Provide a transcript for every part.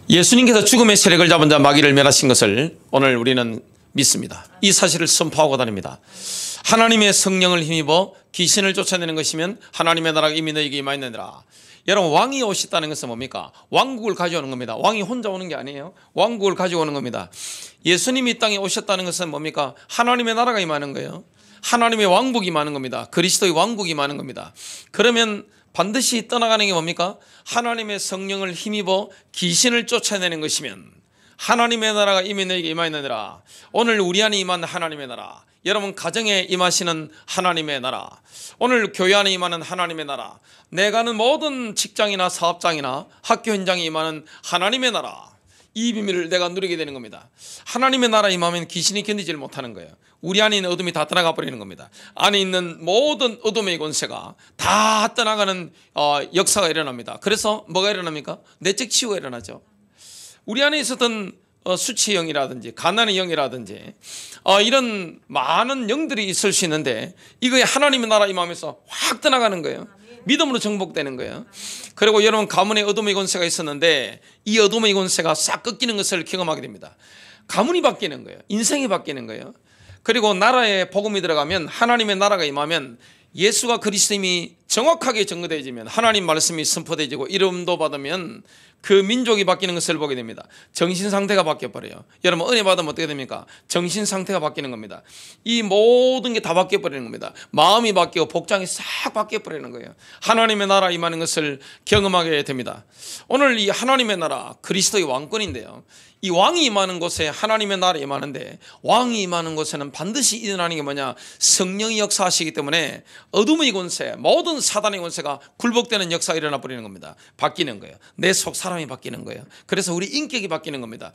예수님께서 죽음의 세력을 잡은 자 마귀를 멸하신 것을 오늘 우리는 믿습니다. 이 사실을 선포하고 다닙니다. 하나님의 성령을 힘입어 귀신을 쫓아내는 것이면 하나님의 나라가 이미 너희에게 임하였느니라. 여러분, 왕이 오셨다는 것은 뭡니까? 왕국을 가져오는 겁니다. 왕이 혼자 오는 게 아니에요. 왕국을 가져오는 겁니다. 예수님이 이 땅에 오셨다는 것은 뭡니까? 하나님의 나라가 임하는 거예요. 하나님의 왕국이 임하는 겁니다. 그리스도의 왕국이 임하는 겁니다. 그러면 반드시 떠나가는 게 뭡니까? 하나님의 성령을 힘입어 귀신을 쫓아내는 것이면 하나님의 나라가 이미 너에게 임하였느니라. 오늘 우리 안에 임한 하나님의 나라, 여러분 가정에 임하시는 하나님의 나라, 오늘 교회 안에 임하는 하나님의 나라, 내가 하는 모든 직장이나 사업장이나 학교 현장에 임하는 하나님의 나라, 이 비밀을 내가 누리게 되는 겁니다. 하나님의 나라 임하면 귀신이 견디질 못하는 거예요. 우리 안에 있는 어둠이 다 떠나가 버리는 겁니다. 안에 있는 모든 어둠의 권세가 다 떠나가는 역사가 일어납니다. 그래서 뭐가 일어납니까? 내적 치유가 일어나죠. 우리 안에 있었던 수치의 영이라든지 가난의 영이라든지 이런 많은 영들이 있을 수 있는데 이거에 하나님의 나라 임하면서 확 떠나가는 거예요. 믿음으로 정복되는 거예요. 그리고 여러분, 가문에 어둠의 권세가 있었는데 이 어둠의 권세가 싹 꺾이는 것을 경험하게 됩니다. 가문이 바뀌는 거예요. 인생이 바뀌는 거예요. 그리고 나라에 복음이 들어가면, 하나님의 나라가 임하면, 예수가 그리스도임이 정확하게 증거되어지면, 하나님 말씀이 선포되어지고 이름도 받으면 그 민족이 바뀌는 것을 보게 됩니다. 정신 상태가 바뀌어버려요. 여러분, 은혜 받으면 어떻게 됩니까? 정신 상태가 바뀌는 겁니다. 이 모든 게 다 바뀌어버리는 겁니다. 마음이 바뀌고 복장이 싹 바뀌어버리는 거예요. 하나님의 나라 임하는 것을 경험하게 됩니다. 오늘 이 하나님의 나라, 그리스도의 왕권인데요, 이 왕이 임하는 곳에 하나님의 나라에 임하는데, 왕이 임하는 곳에는 반드시 일어나는 게 뭐냐? 성령이 역사하시기 때문에 어둠의 권세, 모든 사단의 권세가 굴복되는 역사가 일어나 버리는 겁니다. 바뀌는 거예요. 내 속 사람이 바뀌는 거예요. 그래서 우리 인격이 바뀌는 겁니다.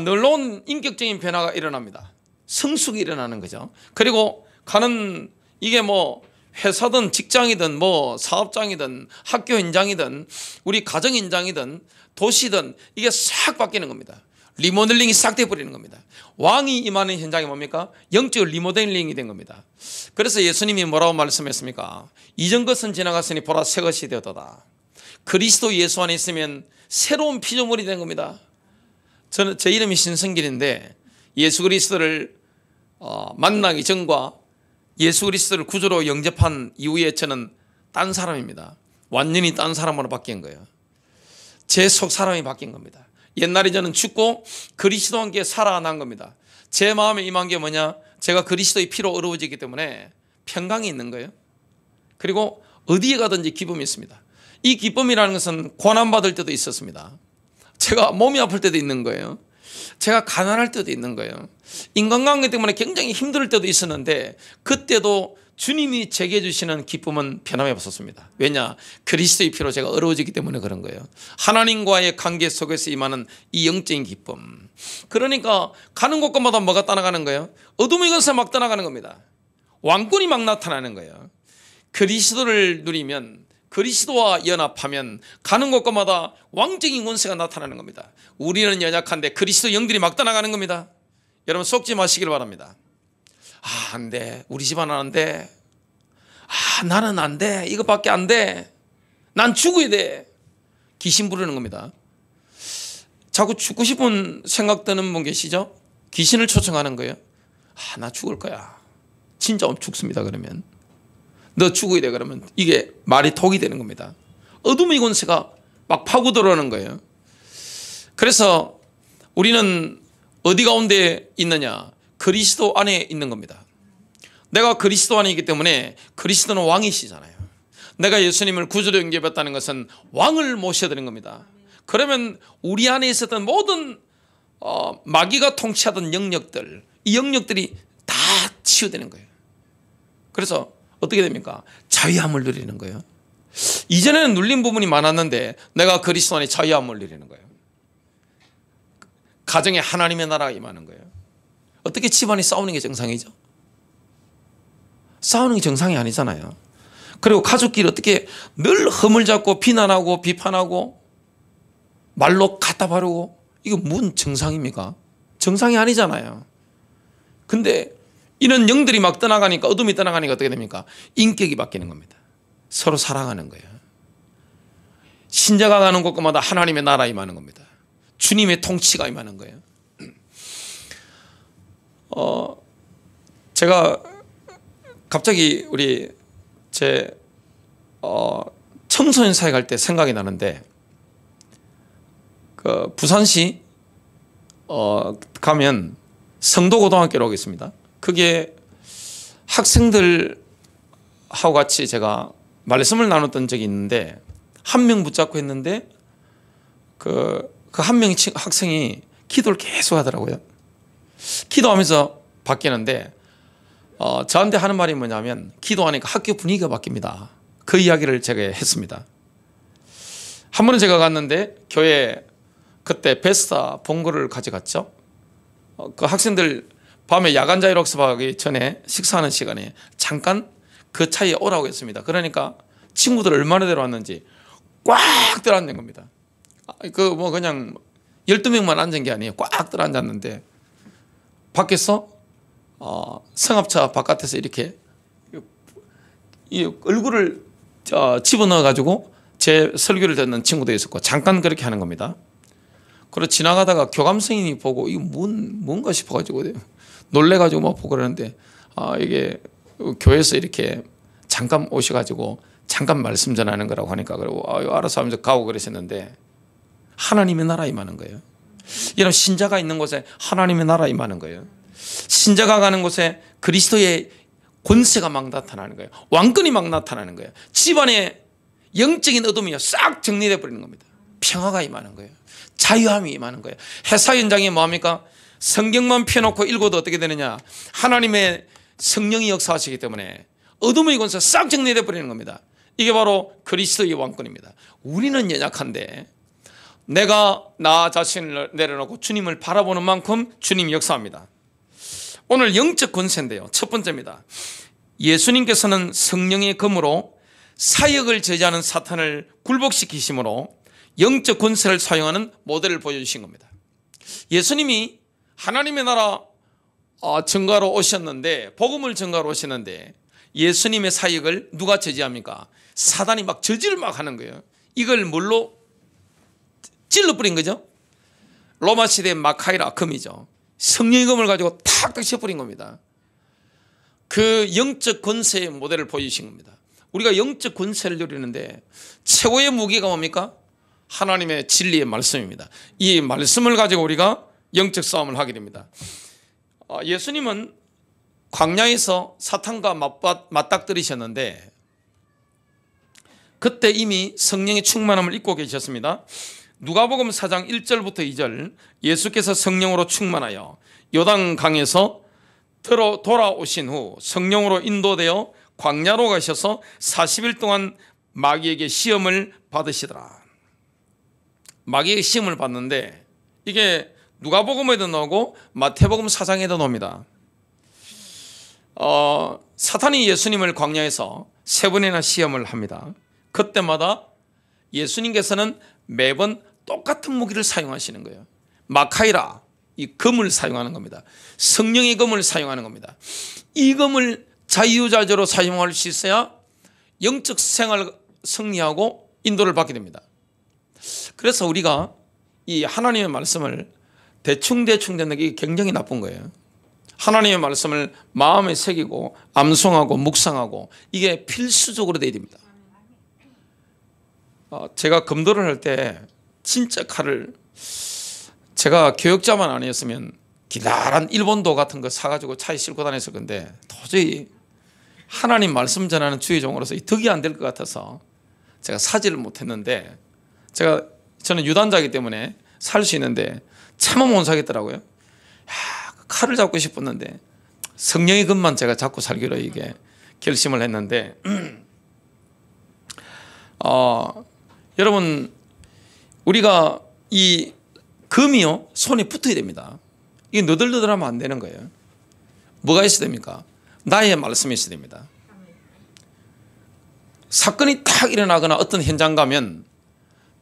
놀라운 인격적인 변화가 일어납니다. 성숙이 일어나는 거죠. 그리고 가는, 이게 뭐 회사든 직장이든 뭐 사업장이든 학교 현장이든 우리 가정 현장이든 도시든 이게 싹 바뀌는 겁니다. 리모델링이 싹 돼버리는 겁니다. 왕이 임하는 현장이 뭡니까? 영적 리모델링이 된 겁니다. 그래서 예수님이 뭐라고 말씀했습니까? 이전 것은 지나갔으니 보라 새 것이 되었도다. 그리스도 예수 안에 있으면 새로운 피조물이 된 겁니다. 제 이름이 신성길인데, 예수 그리스도를 만나기 전과 예수 그리스도를 구주로 영접한 이후에 저는 딴 사람입니다. 완전히 딴 사람으로 바뀐 거예요. 제 속 사람이 바뀐 겁니다. 옛날에 저는 죽고 그리스도와 함께 살아난 겁니다. 제 마음에 임한 게 뭐냐? 제가 그리스도의 피로 어루어지기 때문에 평강이 있는 거예요. 그리고 어디에 가든지 기쁨이 있습니다. 이 기쁨이라는 것은 고난받을 때도 있었습니다. 제가 몸이 아플 때도 있는 거예요. 제가 가난할 때도 있는 거예요. 인간관계 때문에 굉장히 힘들 때도 있었는데 그때도 주님이 제게 주시는 기쁨은 변함이 없었습니다. 왜냐? 그리스도의 피로 제가 어려워지기 때문에 그런 거예요. 하나님과의 관계 속에서 임하는 이 영적인 기쁨. 그러니까 가는 곳곳마다 뭐가 떠나가는 거예요? 어둠의 것에 막 떠나가는 겁니다. 왕권이 막 나타나는 거예요. 그리스도를 누리면, 그리스도와 연합하면 가는 곳곳마다 왕적인 권세가 나타나는 겁니다. 우리는 연약한데 그리스도 영들이 막 떠나가는 겁니다. 여러분, 속지 마시길 바랍니다. 안 돼. 우리 집안은 안 돼. 나는 안 돼. 이것밖에 안 돼. 난 죽어야 돼. 귀신 부르는 겁니다. 자꾸 죽고 싶은 생각 드는 분 계시죠? 귀신을 초청하는 거예요. 나 죽을 거야. 진짜 죽습니다. 그러면 너 죽어야 돼. 그러면 이게 말이 독이 되는 겁니다. 어둠의 권세가 막 파고 들어오는 거예요. 그래서 우리는 어디 가운데 있느냐? 그리스도 안에 있는 겁니다. 내가 그리스도 안에 있기 때문에, 그리스도는 왕이시잖아요. 내가 예수님을 구주로 영접했다는 것은 왕을 모셔드린 겁니다. 그러면 우리 안에 있었던 모든 마귀가 통치하던 영역들, 이 영역들이 다 치유되는 거예요. 그래서 어떻게 됩니까? 자유함을 누리는 거예요. 이전에는 눌린 부분이 많았는데 내가 그리스도 안에 자유함을 누리는 거예요. 가정에 하나님의 나라가 임하는 거예요. 어떻게 집안이 싸우는 게 정상이죠? 싸우는 게 정상이 아니잖아요. 그리고 가족끼리 어떻게 늘 흠을 잡고 비난하고 비판하고 말로 갖다 바르고, 이거 뭔 정상입니까? 정상이 아니잖아요. 근데 이런 영들이 막 떠나가니까, 어둠이 떠나가니까 어떻게 됩니까? 인격이 바뀌는 겁니다. 서로 사랑하는 거예요. 신자가 가는 곳마다 하나님의 나라 임하는 겁니다. 주님의 통치가 임하는 거예요. 제가 갑자기 우리 제 청소년 사회 갈 때 생각이 나는데, 그 부산시 가면 성도고등학교라고 있습니다. 그게 학생들하고 같이 제가 말씀을 나눴던 적이 있는데, 한 명 붙잡고 했는데 그 한 명의 학생이 기도를 계속 하더라고요. 기도하면서 바뀌는데 저한테 하는 말이 뭐냐면, 기도하니까 학교 분위기가 바뀝니다. 그 이야기를 제가 했습니다. 한 번은 제가 갔는데 교회 그때 베스타 본거를 가져갔죠. 그 학생들 밤에 야간 자율학습하기 전에 식사하는 시간에 잠깐 그 차이에 오라고 했습니다. 그러니까 친구들 얼마나 데려왔는지 꽉 들어앉는 겁니다. 그 뭐 그냥 12명만 앉은 게 아니에요. 꽉 들어앉았는데 밖에서 성합차 바깥에서 이렇게 이 얼굴을 집어넣어 가지고 제 설교를 듣는 친구도 있었고, 잠깐 그렇게 하는 겁니다. 그리고 지나가다가 교감선생님이 보고 이거 뭔가 싶어가지고 놀래가지고 막 보고 그러는데, 이게 교회에서 이렇게 잠깐 오셔가지고 잠깐 말씀 전하는 거라고 하니까, 그러고 알아서 하면서 가고 그러셨는데, 하나님의 나라 임하는 거예요. 여러분, 신자가 있는 곳에 하나님의 나라 임하는 거예요. 신자가 가는 곳에 그리스도의 권세가 막 나타나는 거예요. 왕권이 막 나타나는 거예요. 집안에 영적인 어둠이 싹 정리되어 버리는 겁니다. 평화가 임하는 거예요. 자유함이 임하는 거예요. 회사 현장에 뭐합니까? 성경만 펴놓고 읽어도 어떻게 되느냐? 하나님의 성령이 역사하시기 때문에 어둠의 권세 싹 정리되어 버리는 겁니다. 이게 바로 그리스도의 왕권입니다. 우리는 연약한데 내가 나 자신을 내려놓고 주님을 바라보는 만큼 주님이 역사합니다. 오늘 영적 권세인데요, 첫 번째입니다. 예수님께서는 성령의 검으로 사역을 저지하는 사탄을 굴복시키심으로 영적 권세를 사용하는 모델을 보여주신 겁니다. 예수님이 하나님의 나라 증거로 오셨는데, 복음을 증거로 오셨는데, 예수님의 사역을 누가 저지합니까? 사단이 막 저지를 막 하는 거예요. 이걸 뭘로 찔러버린 거죠? 로마 시대의 마카이라, 금이죠. 성령의 검을 가지고 탁탁 쳐버린 겁니다. 그 영적 권세의 모델을 보여주신 겁니다. 우리가 영적 권세를 누리는데 최고의 무기가 뭡니까? 하나님의 진리의 말씀입니다. 이 말씀을 가지고 우리가 영적 싸움을 하게 됩니다. 예수님은 광야에서 사탄과 맞닥뜨리셨는데 그때 이미 성령의 충만함을 입고 계셨습니다. 누가복음 4장 1절부터 2절, 예수께서 성령으로 충만하여 요단강에서 돌아오신 후 성령으로 인도되어 광야로 가셔서 40일 동안 마귀에게 시험을 받으시더라. 마귀에게 시험을 받는데 이게 누가복음에도 나오고 마태복음 4장에도 나옵니다. 사탄이 예수님을 광야에서 3번이나 시험을 합니다. 그때마다 예수님께서는 매번 똑같은 무기를 사용하시는 거예요. 마카이라, 이 검을 사용하는 겁니다. 성령의 검을 사용하는 겁니다. 이 검을 자유자재로 사용할 수 있어야 영적 생활 승리하고 인도를 받게 됩니다. 그래서 우리가 이 하나님의 말씀을 대충 듣는 게 굉장히 나쁜 거예요. 하나님의 말씀을 마음에 새기고 암송하고 묵상하고 이게 필수적으로 돼야 됩니다. 제가 검도를 할 때 진짜 칼을, 제가 교역자만 아니었으면 기다란 일본도 같은 거 사가지고 차에 싣고 다녔을 건데 도저히 하나님 말씀 전하는 주의종으로서 덕이 안 될 것 같아서 제가 사지를 못했는데, 저는 유단자이기 때문에 살 수 있는데 차마 못 사겠더라고요. 칼을 잡고 싶었는데 성령의 검만 제가 잡고 살기로 이게 결심을 했는데 여러분, 우리가 이 검이요 손에 붙어야 됩니다. 이게 너덜너덜하면 안 되는 거예요. 뭐가 있어야 됩니까? 나의 말씀이 있어야 됩니다. 사건이 탁 일어나거나 어떤 현장 가면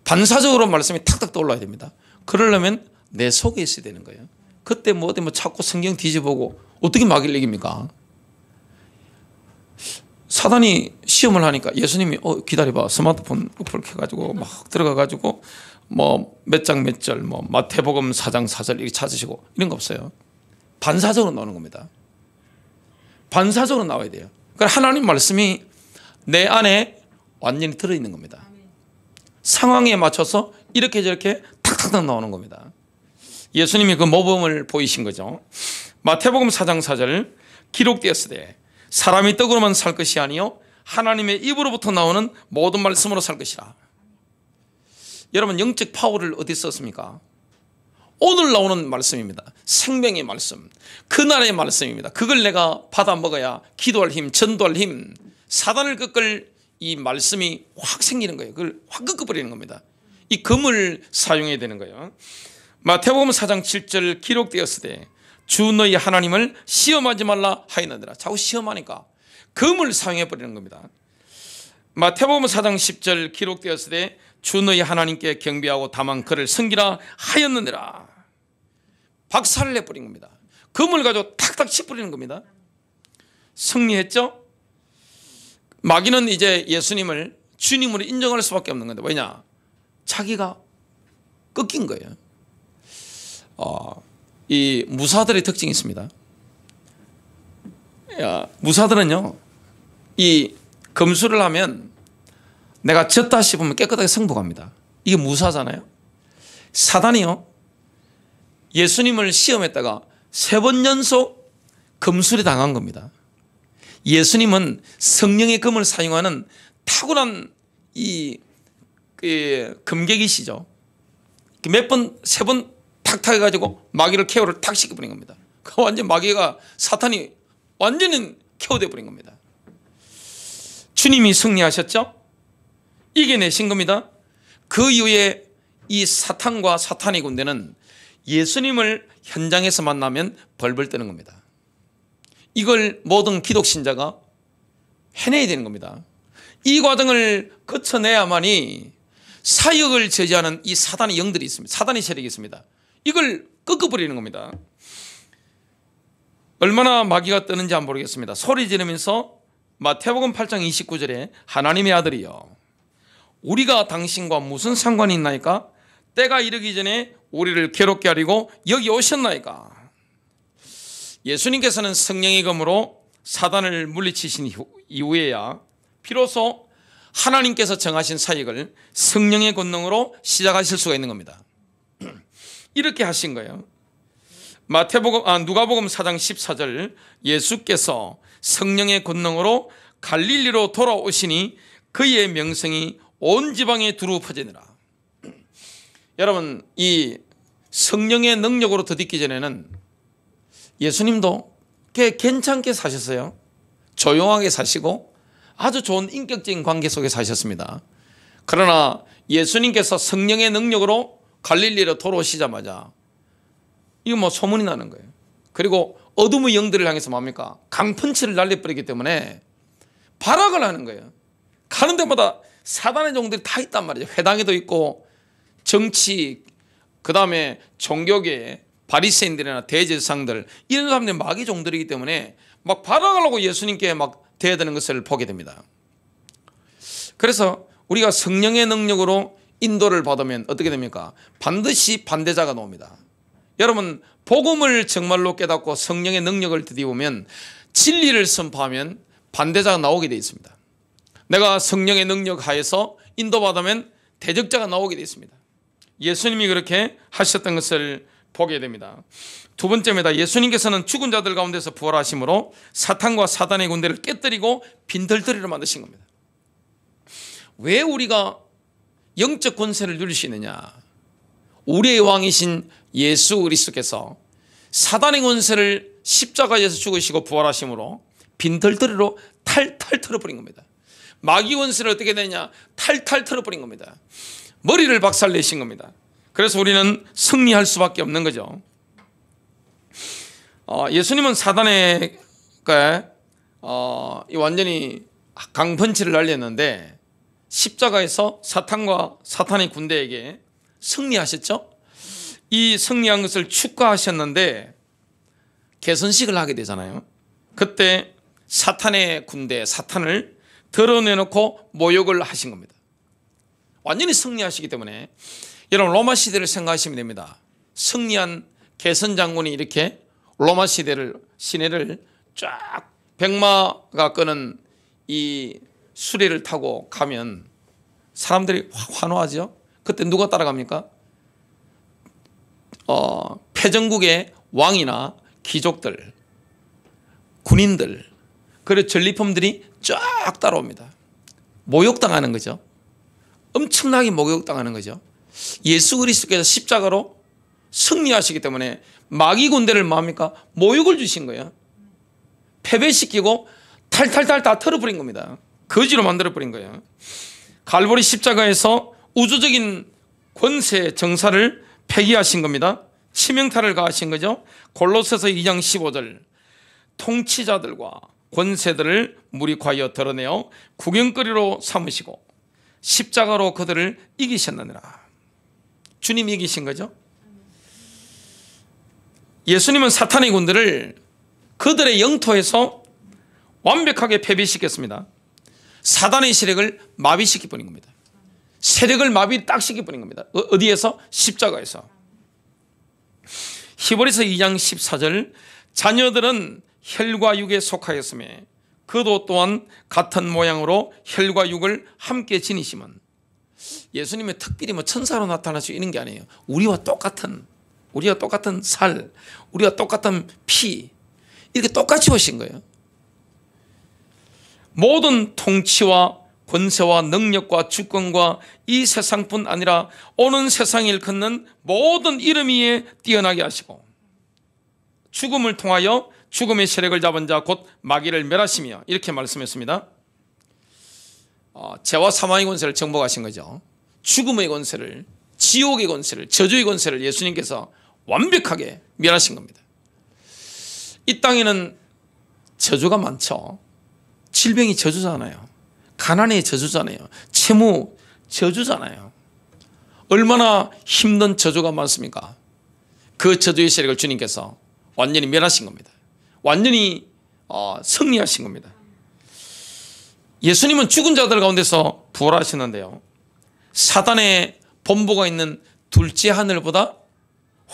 반사적으로 말씀이 탁탁 떠올라야 됩니다. 그러려면 내 속에 있어야 되는 거예요. 그때 자꾸 성경 뒤집어보고 어떻게 마귀를 이깁니까? 사단이 시험을 하니까 예수님이 기다려봐, 스마트폰 어플 켜가지고 막 들어가가지고 뭐 몇 장 몇 절, 뭐 마태복음 4장 4절 이렇게 찾으시고 이런 거 없어요. 반사적으로 나오는 겁니다. 반사적으로 나와야 돼요. 그러니까 하나님 말씀이 내 안에 완전히 들어있는 겁니다. 상황에 맞춰서 이렇게 저렇게 탁탁탁 나오는 겁니다. 예수님이 그 모범을 보이신 거죠. 마태복음 4장 4절 기록되었으되 사람이 떡으로만 살 것이 아니요 하나님의 입으로부터 나오는 모든 말씀으로 살 것이라. 여러분, 영적 파워를 어디 썼습니까? 오늘 나오는 말씀입니다. 생명의 말씀, 그날의 말씀입니다. 그걸 내가 받아 먹어야 기도할 힘, 전도할 힘, 사단을 꺾을 이 말씀이 확 생기는 거예요. 그걸 확 꺾어버리는 겁니다. 이 검을 사용해야 되는 거예요. 마태복음 4장 7절 기록되었으되 주 너희 하나님을 시험하지 말라 하였느니라. 자꾸 시험하니까 검을 사용해 버리는 겁니다. 마태복음 4장 10절 기록되었으되 주 너희 하나님께 경배하고 다만 그를 섬기라 하였느니라. 박살을 내버린 겁니다. 검을 가지고 탁탁 쳐버리는 겁니다. 승리했죠? 마귀는 이제 예수님을 주님으로 인정할 수밖에 없는 건데, 왜냐? 자기가 꺾인 거예요. 이 무사들의 특징이 있습니다. 무사들은요, 이 검수를 하면 내가 졌다 싶으면 깨끗하게 승복합니다. 이게 무사잖아요. 사단이요, 예수님을 시험했다가 3번 연속 검술이 당한 겁니다. 예수님은 성령의 검을 사용하는 탁월한 이 검객이시죠. 몇 번, 3번 탁탁 해가지고 마귀를 케어를 탁 시켜버린 겁니다. 그 완전 마귀가, 사탄이 완전히 케어돼 버린 겁니다. 주님이 승리하셨죠? 이겨내신 겁니다. 그 이후에 이 사탄과 사탄의 군대는 예수님을 현장에서 만나면 벌벌 떠는 겁니다. 이걸 모든 기독신자가 해내야 되는 겁니다. 이 과정을 거쳐내야만이 사역을 저지하는 이 사단의 영들이 있습니다. 사단의 세력이 있습니다. 이걸 꺾어버리는 겁니다. 얼마나 마귀가 뜨는지 안 모르겠습니다. 소리 지르면서 마태복음 8장 29절에 하나님의 아들이여 우리가 당신과 무슨 상관이 있나이까? 때가 이르기 전에 우리를 괴롭게 하려고 여기 오셨나이까? 예수님께서는 성령의 검으로 사단을 물리치신 이후에야 비로소 하나님께서 정하신 사역을 성령의 권능으로 시작하실 수가 있는 겁니다. 이렇게 하신 거예요. 누가복음 4장 14절 예수께서 성령의 권능으로 갈릴리로 돌아오시니 그의 명성이 온 지방에 두루 퍼지니라. 여러분, 이 성령의 능력으로 더딛기 전에는 예수님도 꽤 괜찮게 사셨어요. 조용하게 사시고 아주 좋은 인격적인 관계 속에 사셨습니다. 그러나 예수님께서 성령의 능력으로 갈릴리로 돌아오시자마자 이거 뭐 소문이 나는 거예요. 그리고 어둠의 영들을 향해서 뭡니까? 강펀치를 날려버리기 때문에 발악을 하는 거예요. 가는 데마다 사단의 종들이 다 있단 말이죠. 회당에도 있고 정치, 그 다음에 종교계 바리새인들이나 대제사장들, 이런 사람들이 마귀 종들이기 때문에 막 발악하려고 예수님께 막 대드는 것을 보게 됩니다. 그래서 우리가 성령의 능력으로 인도를 받으면 어떻게 됩니까? 반드시 반대자가 나옵니다. 여러분, 복음을 정말로 깨닫고 성령의 능력을 드디우면, 진리를 선포하면 반대자가 나오게 되어 있습니다. 내가 성령의 능력 하에서 인도받으면 대적자가 나오게 되어 있습니다. 예수님이 그렇게 하셨던 것을 보게 됩니다. 두 번째입니다. 예수님께서는 죽은 자들 가운데서 부활하심으로 사탄과 사단의 군대를 깨뜨리고 빈털터리로 만드신 겁니다. 왜 우리가 영적 권세를 누릴 수 있느냐? 우리의 왕이신 예수 그리스도께서 사단의 권세를 십자가에서 죽으시고 부활하심으로 빈털터리로 탈탈 털어버린 겁니다. 마귀 권세를 어떻게 되냐? 탈탈 털어버린 겁니다. 머리를 박살내신 겁니다. 그래서 우리는 승리할 수밖에 없는 거죠. 예수님은 사단에게 완전히 강펀치를 날렸는데 십자가에서 사탄과 사탄의 군대에게 승리하셨죠. 이 승리한 것을 축하하셨는데 개선식을 하게 되잖아요. 그때 사탄의 군대, 사탄을 드러내놓고 모욕을 하신 겁니다. 완전히 승리하시기 때문에 여러분 로마 시대를 생각하시면 됩니다. 승리한 개선 장군이 이렇게 로마 시내를 쫙 백마가 끄는 이 수레를 타고 가면 사람들이 환호하죠. 그때 누가 따라갑니까? 패전국의 왕이나 귀족들, 군인들, 그리고 전리품들이 쫙 따라옵니다. 모욕당하는 거죠. 엄청나게 모욕당하는 거죠. 예수 그리스도께서 십자가로 승리하시기 때문에 마귀 군대를 뭐합니까? 모욕을 주신 거예요. 패배시키고 탈탈탈 다 털어버린 겁니다. 거지로 만들어버린 거예요. 갈보리 십자가에서 우주적인 권세 정사를 폐기하신 겁니다. 치명타를 가하신 거죠. 골로새서 2장 15절 통치자들과 권세들을 무력하여 드러내어 구경거리로 삼으시고 십자가로 그들을 이기셨느니라. 주님이 이기신 거죠. 예수님은 사탄의 군대를 그들의 영토에서 완벽하게 패배시켰습니다. 사단의 세력을 마비시켜버린 겁니다. 세력을 마비 딱 시켜버린 겁니다. 어디에서? 십자가에서. 히브리서 2장 14절 자녀들은 혈과 육에 속하였으며 그도 또한 같은 모양으로 혈과 육을 함께 지니심은 예수님의 특별히 천사로 나타날 수 있는 게 아니에요. 우리와 똑같은 살, 우리와 똑같은 피, 이렇게 똑같이 오신 거예요. 모든 통치와 권세와 능력과 주권과 이 세상뿐 아니라 오는 세상을 일컫는 모든 이름 위에 뛰어나게 하시고 죽음을 통하여 죽음의 세력을 잡은 자 곧 마귀를 멸하시며 이렇게 말씀했습니다. 죄와 사망의 권세를 정복하신 거죠. 죽음의 권세를, 지옥의 권세를, 저주의 권세를 예수님께서 완벽하게 멸하신 겁니다. 이 땅에는 저주가 많죠. 질병이 저주잖아요. 가난의 저주잖아요. 채무 저주잖아요. 얼마나 힘든 저주가 많습니까? 그 저주의 세력을 주님께서 완전히 멸하신 겁니다. 완전히 승리하신 겁니다. 예수님은 죽은 자들 가운데서 부활하셨는데요, 사단의 본부가 있는 둘째 하늘보다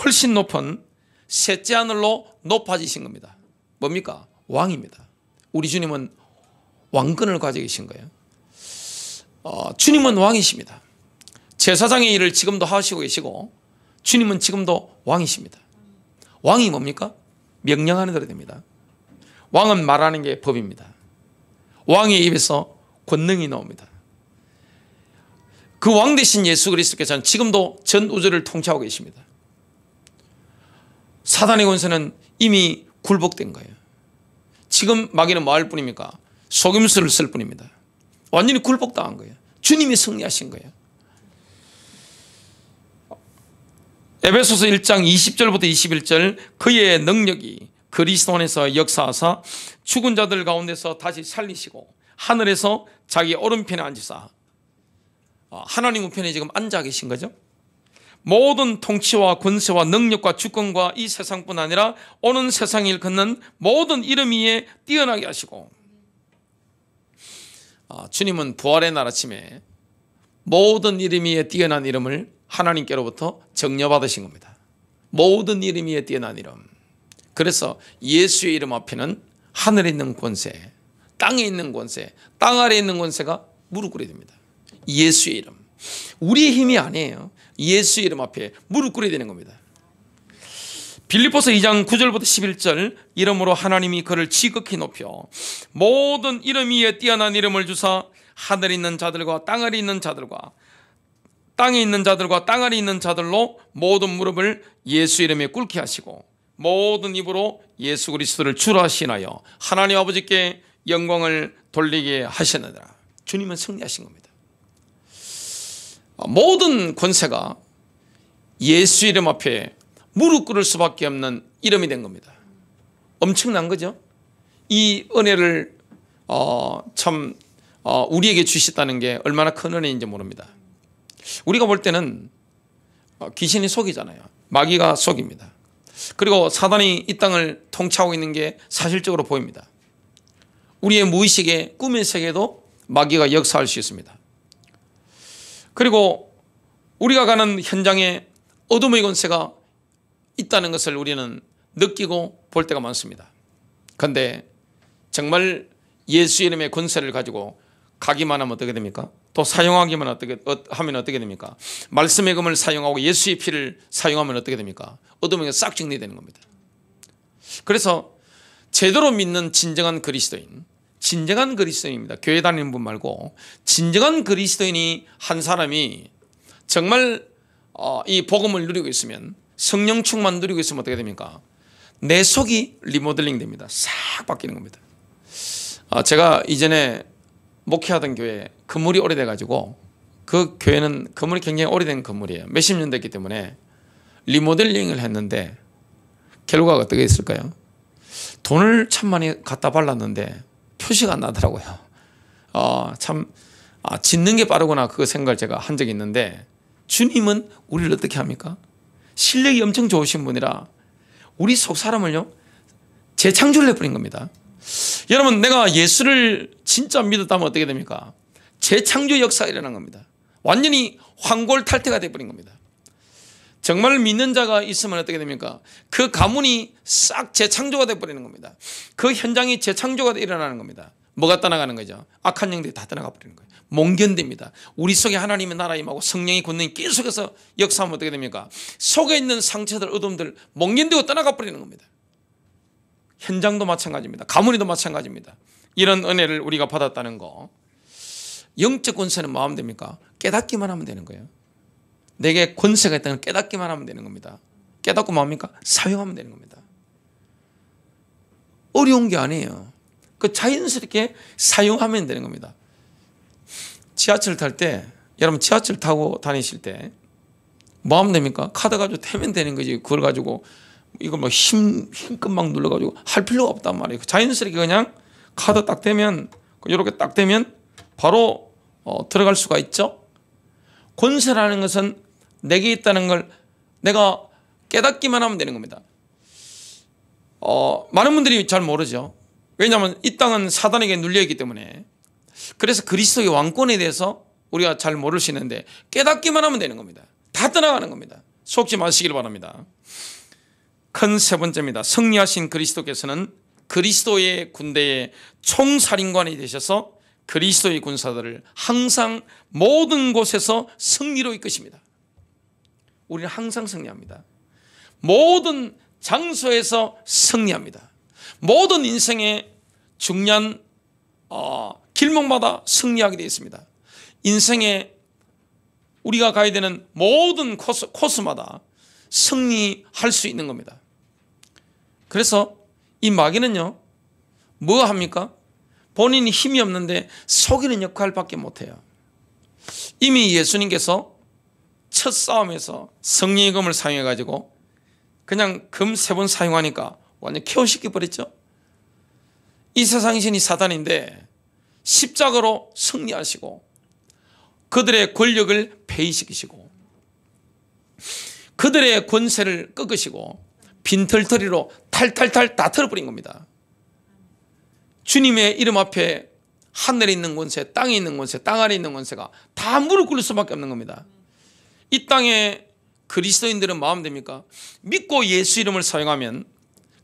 훨씬 높은 셋째 하늘로 높아지신 겁니다. 뭡니까? 왕입니다. 우리 주님은 왕권을 가지고 계신 거예요. 주님은 왕이십니다. 제사장의 일을 지금도 하시고 계시고 주님은 지금도 왕이십니다. 왕이 뭡니까? 명령하는 대로 됩니다. 왕은 말하는 게 법입니다. 왕의 입에서 권능이 나옵니다. 그 왕 대신 예수 그리스도께서는 지금도 전 우주를 통치하고 계십니다. 사단의 권세는 이미 굴복된 거예요. 지금 마귀는 뭐 할 뿐입니까? 속임수를 쓸 뿐입니다. 완전히 굴복당한 거예요. 주님이 승리하신 거예요. 에베소서 1장 20절부터 21절 그의 능력이 그리스도 안에서 역사하사 죽은 자들 가운데서 다시 살리시고 하늘에서 자기 오른편에 앉으사, 하나님 우편에 지금 앉아 계신 거죠. 모든 통치와 권세와 능력과 주권과 이 세상뿐 아니라 오는 세상을 일컫는 모든 이름 위에 뛰어나게 하시고, 주님은 부활의 날 아침에 모든 이름 위에 뛰어난 이름을 하나님께로부터 정려받으신 겁니다. 모든 이름 위에 뛰어난 이름. 그래서 예수의 이름 앞에는 하늘에 있는 권세, 땅에 있는 권세, 땅 아래에 있는 권세가 무릎 꿇어야 됩니다. 예수의 이름. 우리의 힘이 아니에요. 예수의 이름 앞에 무릎 꿇어야 되는 겁니다. 빌립보서 2장 9절부터 11절 이름으로 하나님이 그를 지극히 높여 모든 이름 위에 뛰어난 이름을 주사 하늘에 있는 자들과 땅 아래에 있는 자들과 땅에 있는 자들과 땅 아래에 있는 자들로 모든 무릎을 예수 이름에 꿇게 하시고 모든 입으로 예수 그리스도를 주라 하시나요 하나님 아버지께 영광을 돌리게 하셨느니라. 주님은 승리하신 겁니다. 모든 권세가 예수 이름 앞에 무릎 꿇을 수밖에 없는 이름이 된 겁니다. 엄청난 거죠. 이 은혜를 우리에게 주셨다는 게 얼마나 큰 은혜인지 모릅니다. 우리가 볼 때는 귀신이 속이잖아요. 마귀가 속입니다. 그리고 사단이 이 땅을 통치하고 있는 게 사실적으로 보입니다. 우리의 무의식의 꿈의 세계도 마귀가 역사할 수 있습니다. 그리고 우리가 가는 현장에 어둠의 권세가 있다는 것을 우리는 느끼고 볼 때가 많습니다. 그런데 정말 예수 이름의 권세를 가지고 가기만 하면 어떻게 됩니까? 또 사용하기만 하면 어떻게 됩니까? 말씀의 검을 사용하고 예수의 피를 사용하면 어떻게 됩니까? 어둠이 싹 정리되는 겁니다. 그래서 제대로 믿는 진정한 그리스도인입니다. 교회 다니는 분 말고 진정한 그리스도인이 한 사람이 정말 이 복음을 누리고 있으면, 성령 충만 누리고 있으면 어떻게 됩니까? 내 속이 리모델링 됩니다. 싹 바뀌는 겁니다. 제가 이전에 목회하던 교회 건물이 오래돼 가지고, 그 교회는 건물이 굉장히 오래된 건물이에요. 몇십 년 됐기 때문에 리모델링을 했는데 결과가 어떻게 있을까요? 돈을 참 많이 갖다 발랐는데 표시가 안 나더라고요. 짓는 게 빠르구나, 그 생각을 제가 한 적이 있는데, 주님은 우리를 어떻게 합니까? 실력이 엄청 좋으신 분이라 우리 속 사람을요 재창조를 해버린 겁니다. 여러분, 내가 예수를 진짜 믿었다면 어떻게 됩니까? 재창조 역사가 일어난 겁니다. 완전히 환골탈태가 돼버린 겁니다. 정말 믿는 자가 있으면 어떻게 됩니까? 그 가문이 싹 재창조가 돼버리는 겁니다. 그 현장이 재창조가 일어나는 겁니다. 뭐가 떠나가는 거죠? 악한 영들이 다 떠나가 버리는 거예요. 몽견됩니다. 우리 속에 하나님의 나라 임하고 성령의 권능이 계속해서 역사하면 어떻게 됩니까? 속에 있는 상처들, 어둠들 몽견되고 떠나가 버리는 겁니다. 현장도 마찬가지입니다. 가문이도 마찬가지입니다. 이런 은혜를 우리가 받았다는 거. 영적 권세는 뭐 하면 됩니까? 깨닫기만 하면 되는 거예요. 내게 권세가 있다는 걸 깨닫기만 하면 되는 겁니다. 깨닫고 뭡니까? 사용하면 되는 겁니다. 어려운 게 아니에요. 그 자연스럽게 사용하면 되는 겁니다. 지하철 탈 때, 여러분 지하철 타고 다니실 때 뭐 하면 됩니까? 카드 가지고 태면 되는 거지. 그걸 가지고 이걸 뭐 힘껏 막 눌러가지고 할 필요가 없단 말이에요. 자연스럽게 그냥 카드 딱 대면, 이렇게 딱 대면 바로 들어갈 수가 있죠. 권세라는 것은 내게 있다는 걸 내가 깨닫기만 하면 되는 겁니다. 많은 분들이 잘 모르죠. 왜냐하면 이 땅은 사단에게 눌려있기 때문에. 그래서 그리스도의 왕권에 대해서 우리가 잘 모를 수 있는데 깨닫기만 하면 되는 겁니다. 다 떠나가는 겁니다. 속지 마시길 바랍니다. 큰 세 번째입니다. 승리하신 그리스도께서는 그리스도의 군대의 총살인관이 되셔서 그리스도의 군사들을 항상 모든 곳에서 승리로 이끄십니다. 우리는 항상 승리합니다. 모든 장소에서 승리합니다. 모든 인생의 중요한 길목마다 승리하게 되어 있습니다. 인생에 우리가 가야 되는 모든 코스마다 승리할 수 있는 겁니다. 그래서 이 마귀는요 뭐 합니까? 본인이 힘이 없는데 속이는 역할밖에 못해요. 이미 예수님께서 첫 싸움에서 성령의 검을 사용해 가지고 그냥 금 3번 사용하니까 완전 KO시켜 버렸죠. 이 세상의 신이 사단인데 십자가로 승리하시고 그들의 권력을 폐위시키시고 그들의 권세를 꺾으시고 빈털터리로 탈탈탈 다 털어버린 겁니다. 주님의 이름 앞에 하늘에 있는 권세, 땅에 있는 권세, 땅 아래에 있는 권세가 다 무릎 꿇을 수밖에 없는 겁니다. 이 땅에 그리스도인들은 뭐 하면 됩니까? 믿고 예수 이름을 사용하면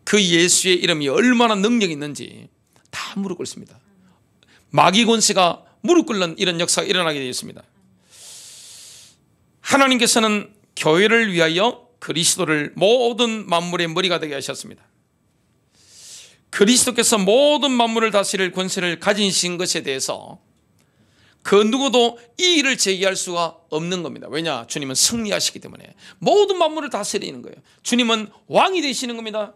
그 예수의 이름이 얼마나 능력이 있는지 다 무릎 꿇습니다. 마귀 권세가 무릎 꿇는 이런 역사가 일어나게 되어 있습니다. 하나님께서는 교회를 위하여 그리스도를 모든 만물의 머리가 되게 하셨습니다. 그리스도께서 모든 만물을 다스릴 권세를 가지신 것에 대해서 그 누구도 이 일을 제기할 수가 없는 겁니다. 왜냐? 주님은 승리하시기 때문에 모든 만물을 다스리는 거예요. 주님은 왕이 되시는 겁니다.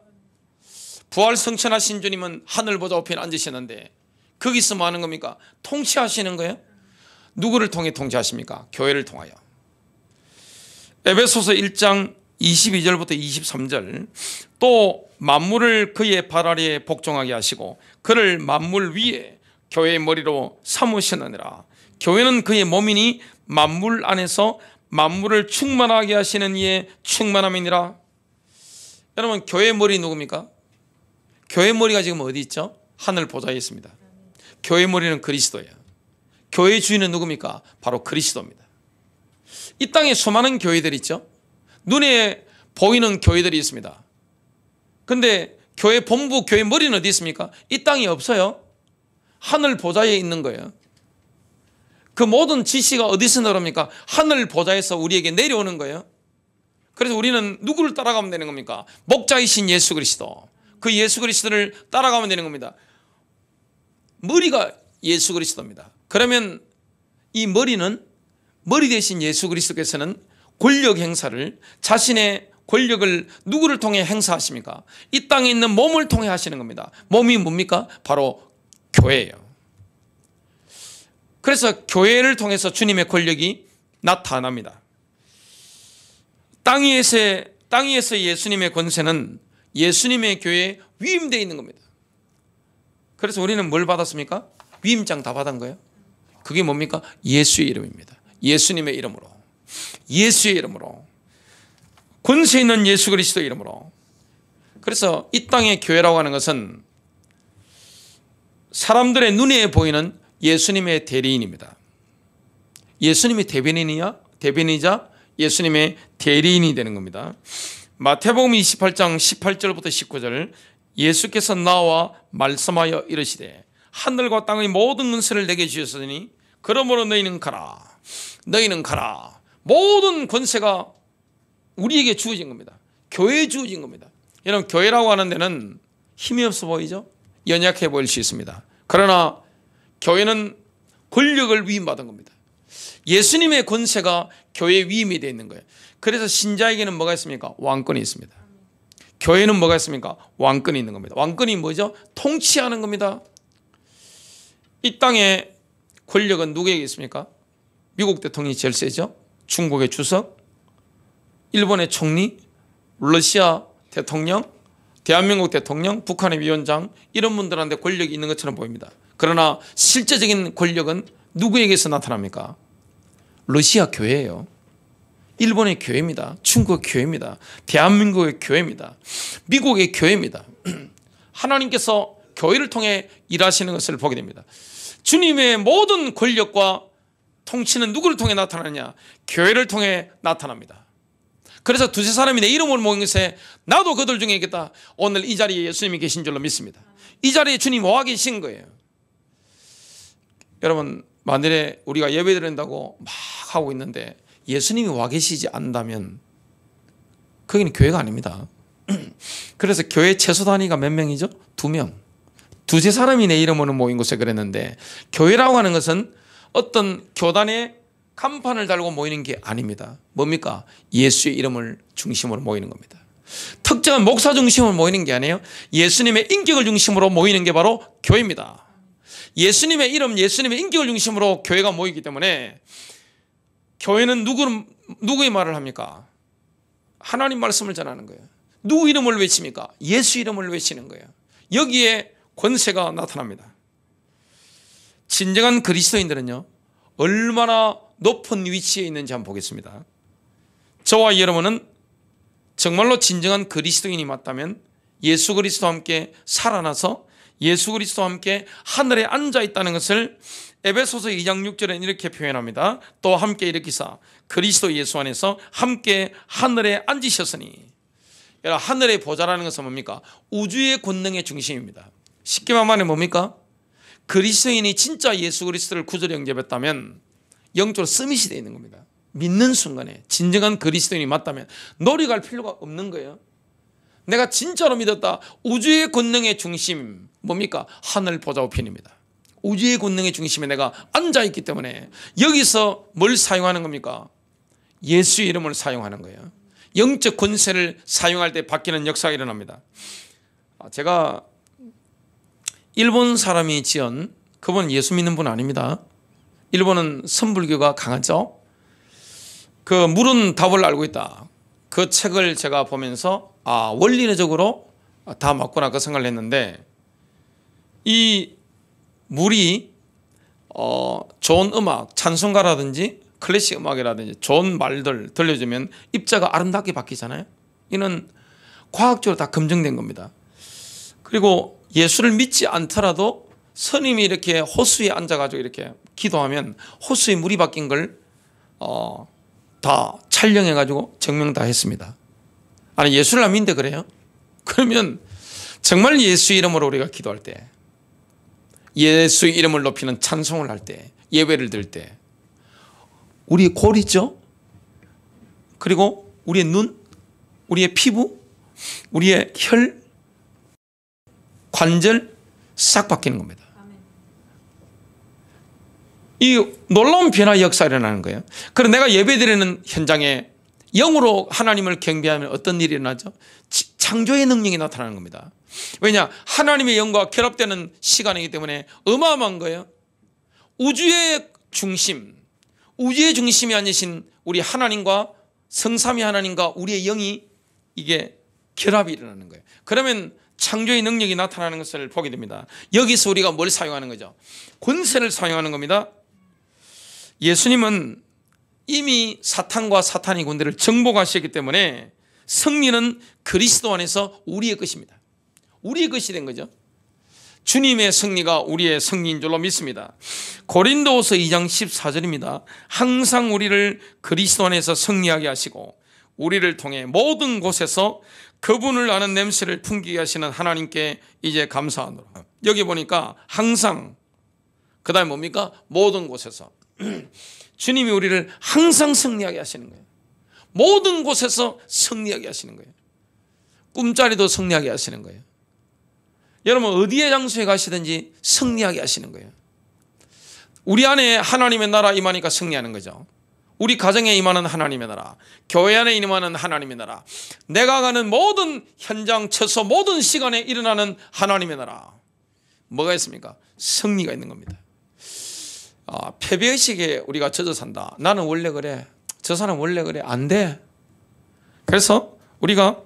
부활 성천하신 주님은 하늘 보좌 우편에 앉으시는데 거기서 뭐 하는 겁니까? 통치하시는 거예요. 누구를 통해 통치하십니까? 교회를 통하여. 에베소서 1장 22절부터 23절 또 만물을 그의 발 아래에 복종하게 하시고 그를 만물 위에 교회의 머리로 삼으셨느니라. 교회는 그의 몸이니 만물 안에서 만물을 충만하게 하시는 이의 충만함이니라. 여러분 교회의 머리 누굽니까? 교회의 머리가 지금 어디 있죠? 하늘 보좌에 있습니다. 교회 머리는 그리스도예요. 교회 주인은 누굽니까? 바로 그리스도입니다. 이 땅에 수많은 교회들이 있죠. 눈에 보이는 교회들이 있습니다. 근데 교회 본부, 교회 머리는 어디 있습니까? 이 땅에 없어요. 하늘 보좌에 있는 거예요. 그 모든 지시가 어디서 나옵니까? 하늘 보좌에서 우리에게 내려오는 거예요. 그래서 우리는 누구를 따라가면 되는 겁니까? 목자이신 예수 그리스도. 그 예수 그리스도를 따라가면 되는 겁니다. 머리가 예수 그리스도입니다. 그러면 이 머리 대신 예수 그리스도께서는 권력 행사를, 자신의 권력을 누구를 통해 행사하십니까? 이 땅에 있는 몸을 통해 하시는 겁니다. 몸이 뭡니까? 바로 교회예요. 그래서 교회를 통해서 주님의 권력이 나타납니다. 땅 위에서 예수님의 권세는 예수님의 교회에 위임되어 있는 겁니다. 그래서 우리는 뭘 받았습니까? 위임장 다 받은 거예요. 그게 뭡니까? 예수의 이름입니다. 예수님의 이름으로, 예수의 이름으로, 권세 있는 예수 그리스도의 이름으로. 그래서 이 땅의 교회라고 하는 것은 사람들의 눈에 보이는 예수님의 대리인입니다. 예수님이 대변인이자 예수님의 대리인이 되는 겁니다. 마태복음 28장 18절부터 19절, 예수께서 나와 말씀하여 이르시되 하늘과 땅의 모든 권세를 내게 주셨으니 그러므로 너희는 가라. 너희는 가라. 모든 권세가 우리에게 주어진 겁니다. 교회에 주어진 겁니다. 여러분, 교회라고 하는 데는 힘이 없어 보이죠? 연약해 보일 수 있습니다. 그러나 교회는 권력을 위임받은 겁니다. 예수님의 권세가 교회에 위임이 되어 있는 거예요. 그래서 신자에게는 뭐가 있습니까? 왕권이 있습니다. 교회는 뭐가 있습니까? 왕권이 있는 겁니다. 왕권이 뭐죠? 통치하는 겁니다. 이 땅의 권력은 누구에게 있습니까? 미국 대통령이 제일 세죠. 중국의 주석, 일본의 총리, 러시아 대통령, 대한민국 대통령, 북한의 위원장, 이런 분들한테 권력이 있는 것처럼 보입니다. 그러나 실제적인 권력은 누구에게서 나타납니까? 러시아 교회예요. 일본의 교회입니다. 중국의 교회입니다. 대한민국의 교회입니다. 미국의 교회입니다. 하나님께서 교회를 통해 일하시는 것을 보게 됩니다. 주님의 모든 권력과 통치는 누구를 통해 나타나느냐? 교회를 통해 나타납니다. 그래서 두세 사람이 내 이름으로 모인 것에 나도 그들 중에 있겠다. 오늘 이 자리에 예수님이 계신 줄로 믿습니다. 이 자리에 주님 와 계신 거예요. 여러분, 만일에 우리가 예배 드린다고 막 하고 있는데 예수님이 와 계시지 않는다면 거기는 교회가 아닙니다. 그래서 교회 최소 단위가 몇 명이죠? 2명. 두세 사람이 내 이름으로 모인 곳에 그랬는데, 교회라고 하는 것은 어떤 교단의 간판을 달고 모이는 게 아닙니다. 뭡니까? 예수의 이름을 중심으로 모이는 겁니다. 특정한 목사 중심으로 모이는 게 아니에요. 예수님의 인격을 중심으로 모이는 게 바로 교회입니다. 예수님의 이름, 예수님의 인격을 중심으로 교회가 모이기 때문에 교회는 누구의 말을 합니까? 하나님 말씀을 전하는 거예요. 누구 이름을 외칩니까? 예수 이름을 외치는 거예요. 여기에 권세가 나타납니다. 진정한 그리스도인들은요, 얼마나 높은 위치에 있는지 한번 보겠습니다. 저와 여러분은 정말로 진정한 그리스도인이 맞다면 예수 그리스도와 함께 살아나서 예수 그리스도와 함께 하늘에 앉아 있다는 것을 에베소서 2장 6절에 이렇게 표현합니다. 또 함께 일으키사 그리스도 예수 안에서 함께 하늘에 앉으셨으니. 여러분, 하늘의 보좌라는 것은 뭡니까? 우주의 권능의 중심입니다. 쉽게 말하면 뭡니까? 그리스도인이 진짜 예수 그리스도를 구주로 영접했다면 영적으로 서밋이 되어 있는 겁니다. 믿는 순간에 진정한 그리스도인이 맞다면 노력할 필요가 없는 거예요. 내가 진짜로 믿었다. 우주의 권능의 중심 뭡니까? 하늘 보좌 우편입니다. 우주의 권능의 중심에 내가 앉아있기 때문에 여기서 뭘 사용하는 겁니까? 예수의 이름을 사용하는 거예요. 영적 권세를 사용할 때 바뀌는 역사가 일어납니다. 제가 일본 사람이 지은, 그분은 예수 믿는 분 아닙니다. 일본은 선불교가 강하죠. 그 물은 답을 알고 있다. 그 책을 제가 보면서 원리적으로 다 맞구나 그 생각을 했는데, 이 물이 좋은 음악, 찬송가라든지 클래식 음악이라든지 좋은 말들 들려주면 입자가 아름답게 바뀌잖아요. 이는 과학적으로 다 검증된 겁니다. 그리고 예수를 믿지 않더라도 스님이 이렇게 호수에 앉아가지고 이렇게 기도하면 호수에 물이 바뀐 걸 다 촬영해가지고 증명 다 했습니다. 아니, 예수를 안 믿는데 그래요? 그러면 정말 예수 이름으로 우리가 기도할 때, 예수 이름을 높이는 찬송을 할 때, 예배를 드릴 때 우리의 골 있죠? 그리고 우리의 눈, 우리의 피부, 우리의 혈, 관절 싹 바뀌는 겁니다. 이 놀라운 변화 역사가 일어나는 거예요. 그럼 내가 예배드리는 현장에 영으로 하나님을 경배하면 어떤 일이 일어나죠? 창조의 능력이 나타나는 겁니다. 왜냐? 하나님의 영과 결합되는 시간이기 때문에 어마어마한 거예요. 우주의 중심이 아니신 우리 하나님과 성삼위 하나님과 우리의 영이 이게 결합이 일어나는 거예요. 그러면 창조의 능력이 나타나는 것을 보게 됩니다. 여기서 우리가 뭘 사용하는 거죠? 권세를 사용하는 겁니다. 예수님은 이미 사탄과 사탄의 군대를 정복하셨기 때문에 승리는 그리스도 안에서 우리의 것입니다. 우리의 것이 된 거죠. 주님의 승리가 우리의 승리인 줄로 믿습니다. 고린도후서 2장 14절입니다. 항상 우리를 그리스도 안에서 승리하게 하시고 우리를 통해 모든 곳에서 그분을 아는 냄새를 풍기게 하시는 하나님께 이제 감사하노라. 여기 보니까 항상, 그 다음에 뭡니까? 모든 곳에서. 주님이 우리를 항상 승리하게 하시는 거예요. 모든 곳에서 승리하게 하시는 거예요. 꿈자리도 승리하게 하시는 거예요. 여러분 어디에 장소에 가시든지 승리하게 하시는 거예요. 우리 안에 하나님의 나라 임하니까 승리하는 거죠. 우리 가정에 임하는 하나님의 나라, 교회 안에 임하는 하나님의 나라, 내가 가는 모든 현장, 처소, 모든 시간에 일어나는 하나님의 나라. 뭐가 있습니까? 승리가 있는 겁니다. 패배의식에 우리가 젖어 산다. 나는 원래 그래, 저 사람 원래 그래, 안 돼. 그래서 우리가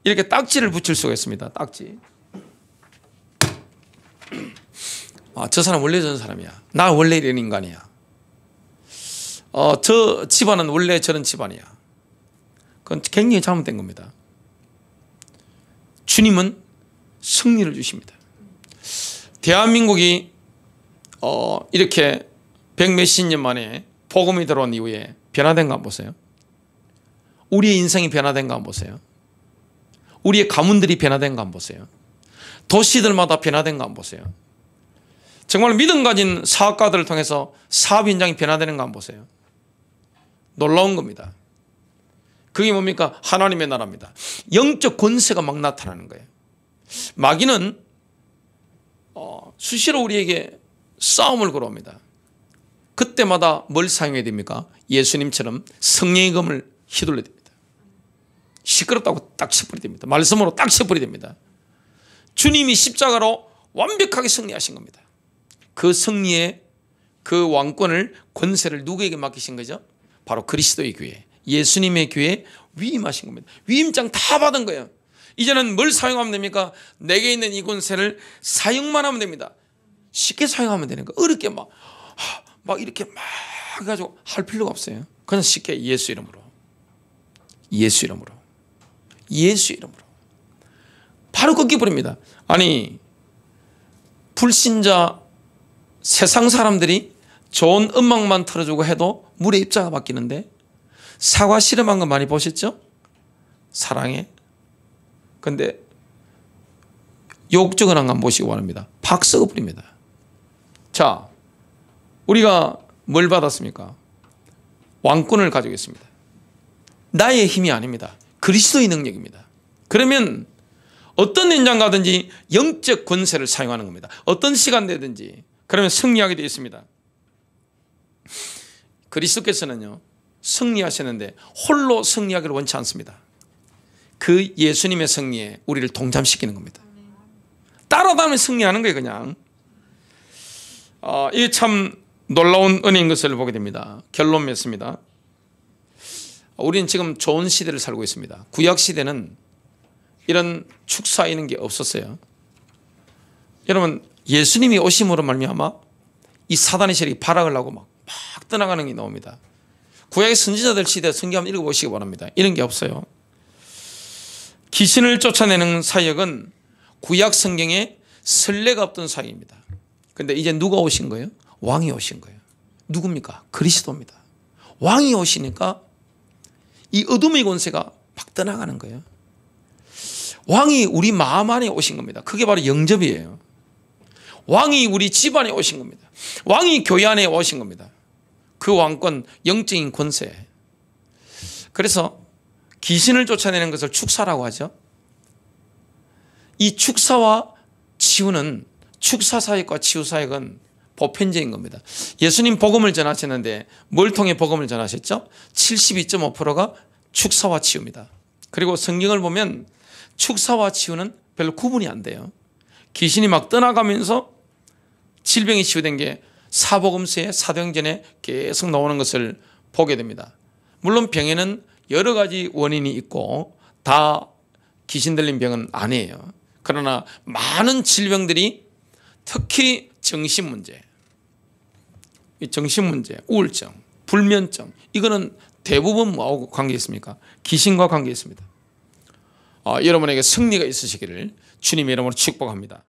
이렇게 딱지를 붙일 수가 있습니다. 딱지. 저 사람 원래 저런 사람이야. 나 원래 이런 인간이야. 저 집안은 원래 저런 집안이야. 그건 굉장히 잘못된 겁니다. 주님은 승리를 주십니다. 대한민국이 이렇게 백몇십 년 만에 복음이 들어온 이후에 변화된 거 한번 보세요. 우리의 인생이 변화된 거 한번 보세요. 우리의 가문들이 변화된 거 한번 보세요. 도시들마다 변화된 거 한번 보세요. 정말 믿음 가진 사업가들을 통해서 사업 현장이 변화되는 거 한번 보세요. 놀라운 겁니다. 그게 뭡니까? 하나님의 나라입니다. 영적 권세가 막 나타나는 거예요. 마귀는 수시로 우리에게 싸움을 걸어옵니다. 그때마다 뭘 사용해야 됩니까? 예수님처럼 성령의 검을 휘둘러야 됩니다. 시끄럽다고 딱 쳐버려야 됩니다. 말씀으로 딱 쳐버려야 됩니다. 주님이 십자가로 완벽하게 승리하신 겁니다. 그 승리의 그 왕권을, 권세를 누구에게 맡기신 거죠? 바로 그리스도의 교회, 예수님의 교회에 위임하신 겁니다. 위임장 다 받은 거예요. 이제는 뭘 사용하면 됩니까? 내게 있는 이 권세를 사용만 하면 됩니다. 쉽게 사용하면 되는 거예요. 어렵게 막 이렇게 막 해가지고 할 필요가 없어요. 그냥 쉽게 예수 이름으로, 예수 이름으로, 예수 이름으로 바로 꺾여버립니다. 아니, 불신자 세상 사람들이 좋은 음악만 틀어주고 해도 물의 입자가 바뀌는데, 사과 실험한 거 많이 보셨죠? 사랑해. 근데 욕적은 한 번 보시기 바랍니다. 팍 썩어버립니다. 자, 우리가 뭘 받았습니까? 왕권을 가지고 있습니다. 나의 힘이 아닙니다. 그리스도의 능력입니다. 그러면 어떤 현장 가든지 영적 권세를 사용하는 겁니다. 어떤 시간대든지. 그러면 승리하게 되어 있습니다. 그리스도께서는요, 승리하시는데 홀로 승리하기를 원치 않습니다. 그 예수님의 승리에 우리를 동참시키는 겁니다. 따라다니면 승리하는 거예요, 그냥. 이게 참 놀라운 은혜인 것을 보게 됩니다. 결론 맺습니다. 우리는 지금 좋은 시대를 살고 있습니다. 구약 시대는 이런 축사 이런 게 없었어요. 여러분, 예수님이 오심으로 말미암아 이 사단의 세력이 발악을 하고 막 떠나가는 게 나옵니다. 구약의 선지자들 시대 성경 한번 읽어보시기 바랍니다. 이런 게 없어요. 귀신을 쫓아내는 사역은 구약 성경에 선례가 없던 사역입니다. 근데 이제 누가 오신 거예요? 왕이 오신 거예요. 누굽니까? 그리스도입니다. 왕이 오시니까 이 어둠의 권세가 막 떠나가는 거예요. 왕이 우리 마음 안에 오신 겁니다. 그게 바로 영접이에요. 왕이 우리 집 안에 오신 겁니다. 왕이 교회 안에 오신 겁니다. 그 왕권, 영적인 권세. 그래서 귀신을 쫓아내는 것을 축사라고 하죠. 이 축사와 치유는, 축사사역과 치유사역은 보편적인 겁니다. 예수님 복음을 전하셨는데 뭘 통해 복음을 전하셨죠? 72.5%가 축사와 치유입니다. 그리고 성경을 보면 축사와 치유는 별로 구분이 안 돼요. 귀신이 막 떠나가면서 질병이 치유된 게 사복음서에, 사도행전에 계속 나오는 것을 보게 됩니다. 물론 병에는 여러 가지 원인이 있고 다 귀신 들린 병은 아니에요. 그러나 많은 질병들이 특히 정신 문제, 우울증, 불면증, 이거는 대부분 뭐하고 관계 있습니까? 귀신과 관계 있습니다. 여러분에게 승리가 있으시기를 주님의 이름으로 축복합니다.